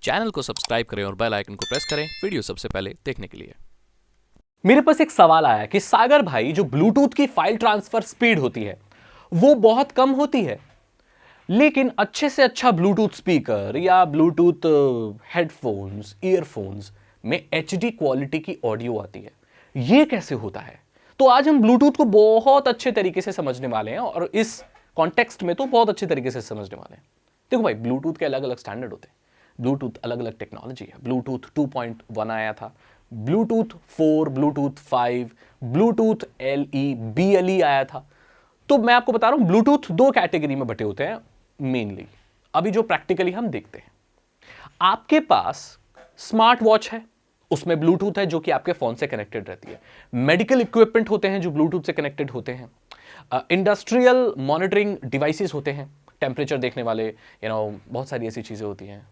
Channel को subscribe करें और बेल आइकन को प्रेस करें वीडियो सबसे पहले देखने के लिए। मेरे पास एक सवाल आया कि सागर भाई, जो ब्लूटूथ की फाइल ट्रांसफर स्पीड होती है वो बहुत कम होती है, लेकिन अच्छे से अच्छा ब्लूटूथ स्पीकर या ब्लूटूथ हेडफोन्स, ईयरफोन्स में एचडी क्वालिटी की ऑडियो आती है। ये कैसे होता है? तो आज हम ब्लूटूथ को बहुत अच्छे तरीके से समझने वाले हैं, और इस कॉन्टेक्स्ट में तो बहुत अच्छे तरीके से समझने वाले हैं। देखो भाई, ब्लूटूथ के अलग अलग स्टैंडर्ड होते हैं, ब्लूटूथ अलग अलग टेक्नोलॉजी है। ब्लूटूथ 2.1 आया था, ब्लूटूथ 4, ब्लूटूथ 5, ब्लूटूथ एलई, बीएलई आया था। तो मैं आपको बता रहा हूं, ब्लूटूथ दो कैटेगरी में बटे होते हैं मेनली। अभी जो प्रैक्टिकली हम देखते हैं, आपके पास स्मार्ट वॉच है, उसमें ब्लूटूथ है जो कि आपके फोन से कनेक्टेड रहती है। मेडिकल इक्विपमेंट होते हैं जो ब्लूटूथ से कनेक्टेड होते हैं। इंडस्ट्रियल मॉनिटरिंग डिवाइसेस होते हैं, टेम्परेचर देखने वाले, बहुत सारी ऐसी चीजें होती हैं।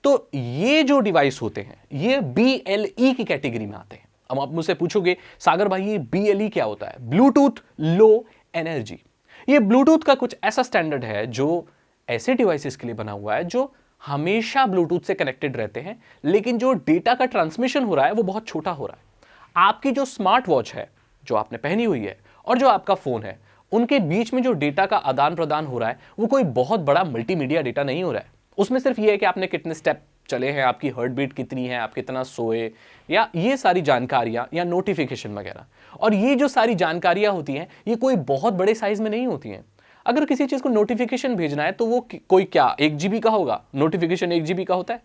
तो ये जो डिवाइस होते हैं ये BLE की कैटेगरी में आते हैं। अब आप मुझसे पूछोगे, सागर भाई ये BLE क्या होता है? Bluetooth low energy. ये ब्लूटूथ का कुछ ऐसा स्टैंडर्ड है जो ऐसे डिवाइसेस के लिए बना हुआ है जो हमेशा ब्लूटूथ से कनेक्टेड रहते हैं, लेकिन जो डेटा का ट्रांसमिशन हो रहा है वो बहुत छोटा हो रहा है। आपकी जो स्मार्ट वॉच है जो आपने पहनी हुई है और जो आपका फोन है, उनके बीच में जो डेटा का आदान प्रदान हो रहा है वो कोई बहुत बड़ा मल्टीमीडिया डेटा नहीं हो रहा है। उसमें सिर्फ ये है कि आपने कितने स्टेप चले हैं, आपकी हार्ट बीट कितनी है, आप कितना सोए, या ये सारी जानकारियां, या नोटिफिकेशन वगैरह। और ये जो सारी जानकारियां होती हैं ये कोई बहुत बड़े साइज में नहीं होती हैं। अगर किसी चीज को नोटिफिकेशन भेजना है तो वो कोई क्या 1 GB का होगा? नोटिफिकेशन 1 GB का होता है?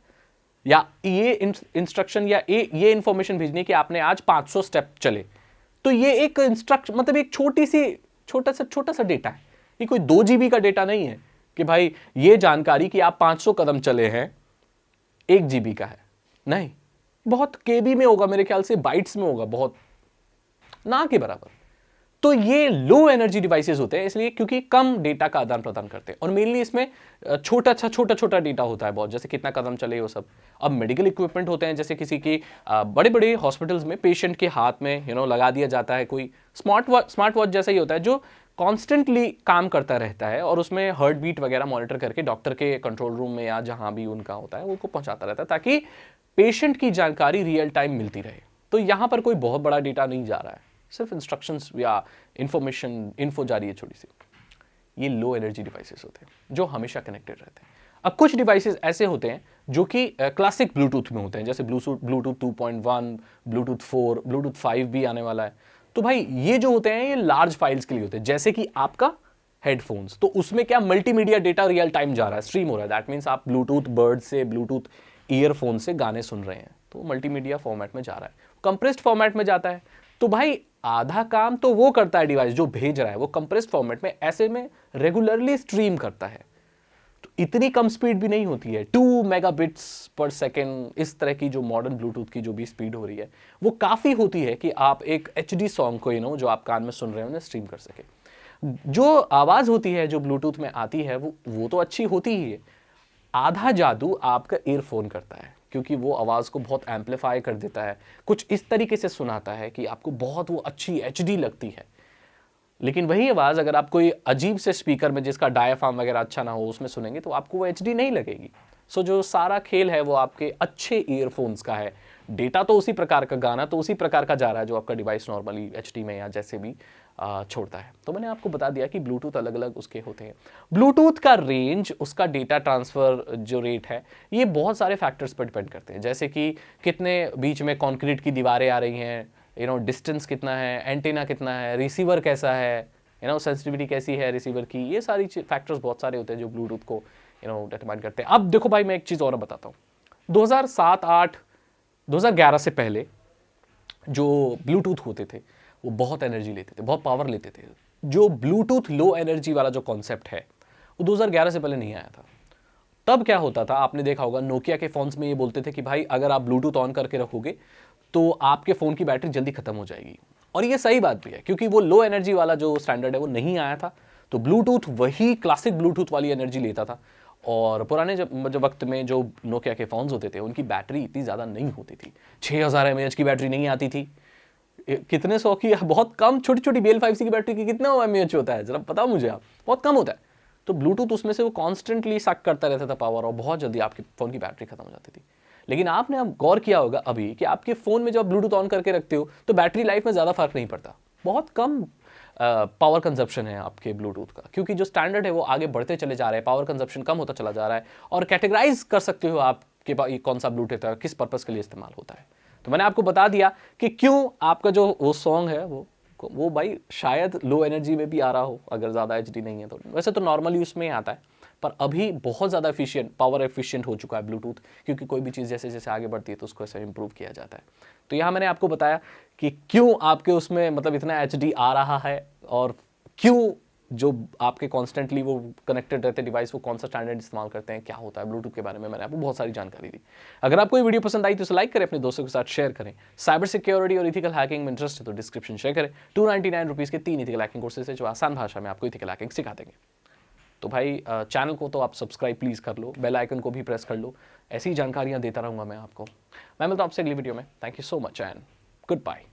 या ये इंस्ट्रक्शन या ये इंफॉर्मेशन भेजनी कि आपने आज 500 स्टेप चले, तो ये एक इंस्ट्रक्शन, मतलब एक छोटा सा डेटा है। ये कोई 2 GB का डेटा नहीं है कि भाई ये जानकारी कि आप 500 कदम चले हैं 1 GB का है। नहीं, बहुत KB में होगा, मेरे ख्याल से बाइट्स में होगा, बहुत ना के बराबर। तो ये लो एनर्जी डिवाइसेस होते हैं इसलिए क्योंकि कम डेटा का आदान प्रदान करते हैं, और मेनली इसमें छोटा डेटा होता है बहुत, जैसे कितना कदम चले वो सब। अब मेडिकल इक्विपमेंट होते हैं, जैसे किसी की बड़े बड़े हॉस्पिटल्स में पेशेंट के हाथ में लगा दिया जाता है कोई स्मार्ट वॉच जैसा ही होता है जो कॉन्स्टेंटली काम करता रहता है, और उसमें हार्ट बीट वगैरह मॉनिटर करके डॉक्टर के कंट्रोल रूम में या जहां भी उनका होता है उनको पहुंचाता रहता है, ताकि पेशेंट की जानकारी रियल टाइम मिलती रहे। तो यहां पर कोई बहुत बड़ा डेटा नहीं जा रहा है, सिर्फ इंस्ट्रक्शंस या इन्फो जा रही है छोटी सी। ये लो एनर्जी डिवाइसेस होते हैं जो हमेशा कनेक्टेड रहते हैं। अब कुछ डिवाइसेस ऐसे होते हैं जो कि क्लासिक ब्लूटूथ में होते हैं, जैसे ब्लूटूथ 2.1, ब्लूटूथ 4, ब्लूटूथ 5 भी आने वाला है। तो भाई ये जो होते हैं ये लार्ज फाइल्स के लिए होते हैं, जैसे कि आपका हेडफोन्स। तो उसमें क्या मल्टीमीडिया डेटा रियल टाइम जा रहा है, स्ट्रीम हो रहा है। दैट मीन्स आप ब्लूटूथ बर्ड से, ब्लूटूथ ईयरफोन से गाने सुन रहे हैं, तो मल्टीमीडिया फॉर्मेट में जा रहा है, कंप्रेस्ड फॉर्मेट में जाता है। तो भाई आधा काम तो वो करता है डिवाइस जो भेज रहा है, वो कंप्रेस्ड फॉर्मेट में ऐसे में रेगुलरली स्ट्रीम करता है। तो इतनी कम स्पीड भी नहीं होती है, 2 मेगाबिट्स पर सेकेंड, इस तरह की जो मॉडर्न ब्लूटूथ की जो भी स्पीड हो रही है वो काफ़ी होती है कि आप एक HD सॉन्ग को जो आप कान में सुन रहे हो उन्हें स्ट्रीम कर सके। जो आवाज़ होती है जो ब्लूटूथ में आती है वो तो अच्छी होती ही है। आधा जादू आपका ईयरफोन करता है, क्योंकि वो आवाज़ को बहुत एम्पलीफाई कर देता है, कुछ इस तरीके से सुनाता है कि आपको बहुत वो अच्छी HD लगती है। लेकिन वही आवाज़ अगर आप कोई अजीब से स्पीकर में जिसका डायाफ्राम वगैरह अच्छा ना हो उसमें सुनेंगे तो आपको वो HD नहीं लगेगी। सो जो सारा खेल है वो आपके अच्छे ईयरफोन्स का है। डेटा तो उसी प्रकार का, गाना तो उसी प्रकार का जा रहा है जो आपका डिवाइस नॉर्मली HD में या जैसे भी छोड़ता है। तो मैंने आपको बता दिया कि ब्लूटूथ अलग अलग उसके होते हैं। ब्लूटूथ का रेंज, उसका डेटा ट्रांसफ़र जो रेट है, ये बहुत सारे फैक्टर्स पर डिपेंड करते हैं, जैसे कि कितने बीच में कंक्रीट की दीवारें आ रही हैं, डिस्टेंस कितना है, एंटीना कितना है, रिसीवर कैसा है, सेंसिटिविटी कैसी है रिसीवर की। ये सारी फैक्टर्स बहुत सारे होते हैं जो ब्लूटूथ को डिटरमाइन करते हैं। अब देखो भाई, मैं एक चीज़ और बताता हूँ। 2007, 8, 2011 से पहले जो ब्लूटूथ होते थे वो बहुत एनर्जी लेते थे, बहुत पावर लेते थे। जो ब्लूटूथ लो एनर्जी वाला जो कॉन्सेप्ट है वो 2011 से पहले नहीं आया था। तब क्या होता था, आपने देखा होगा, नोकिया के फोन्स में ये बोलते थे कि भाई अगर आप ब्लूटूथ ऑन करके रखोगे तो आपके फ़ोन की बैटरी जल्दी खत्म हो जाएगी। और ये सही बात भी है, क्योंकि वो लो एनर्जी वाला जो स्टैंडर्ड है वो नहीं आया था। तो ब्लूटूथ वही क्लासिक ब्लूटूथ वाली एनर्जी लेता था। और पुराने जब वक्त में जो नोकिया के फ़ोन्स होते थे उनकी बैटरी इतनी ज़्यादा नहीं होती थी, 6000 mAh की बैटरी नहीं आती थी। कितने 100 की, बहुत कम, छोटी छोटी BL5C की बैटरी की कितना mAh होता है, जरा पता मुझे आप, बहुत कम होता है। तो ब्लूटूथ उसमें से वो कॉन्स्टेंटली सक करता रहता था पावर और बहुत जल्दी आपके फ़ोन की बैटरी खत्म हो जाती थी। लेकिन आपने अब गौर किया होगा अभी कि आपके फ़ोन में जब आप ब्लूटूथ ऑन करके रखते हो तो बैटरी लाइफ में ज़्यादा फर्क नहीं पड़ता, बहुत कम पावर कंजप्शन है आपके ब्लूटूथ का, क्योंकि जो स्टैंडर्ड है वो आगे बढ़ते चले जा रहे हैं, पावर कंजप्शन कम होता चला जा रहा है और कैटेगराइज कर सकते हो आपके पास ये कौन सा ब्लूटूथ है, किस पर्पज़ के लिए इस्तेमाल होता है। तो मैंने आपको बता दिया कि क्यों आपका जो वो सॉन्ग है वो भाई शायद लो एनर्जी में भी आ रहा हो, अगर ज़्यादा एचडी नहीं है तो। वैसे तो नॉर्मल यूज़ में ही आता है, पर अभी बहुत ज़्यादा एफिशिएंट, पावर एफिशिएंट हो चुका है ब्लूटूथ, क्योंकि कोई भी चीज़ जैसे जैसे आगे बढ़ती है तो उसको ऐसे इंप्रूव किया जाता है। तो यहाँ मैंने आपको बताया कि क्यों आपके उसमें मतलब इतना एचडी आ रहा है और क्यों जो आपके कॉन्स्टेंटली वो कनेक्टेड रहते डिवाइस वो कौन सा स्टैंडर्ड इस्तेमाल करते हैं, क्या होता है ब्लूटूथ के बारे में मैंने आपको बहुत सारी जानकारी दी। अगर आपको ये वीडियो पसंद आई तो इसे लाइक करें, अपने दोस्तों के साथ शेयर करें। साइबर सिक्योरिटी और इथिकल हैकिंग में इंटरेस्ट है तो डिस्क्रिप्शन शेयर करें। 299 रुपीज़ के 3 इथिकल हैकिंग कोर्सेज है जो आसान भाषा में आपको इथिकल हैकिंग सिखा देंगे। तो भाई चैनल को तो आप सब्सक्राइब प्लीज़ कर लो, बेल आइकन को भी प्रेस कर लो, ऐसी जानकारियाँ देता रहूँगा मैं आपको। मैं मिलता हूँ आपसे अगली वीडियो में। Thank you so much and good bye.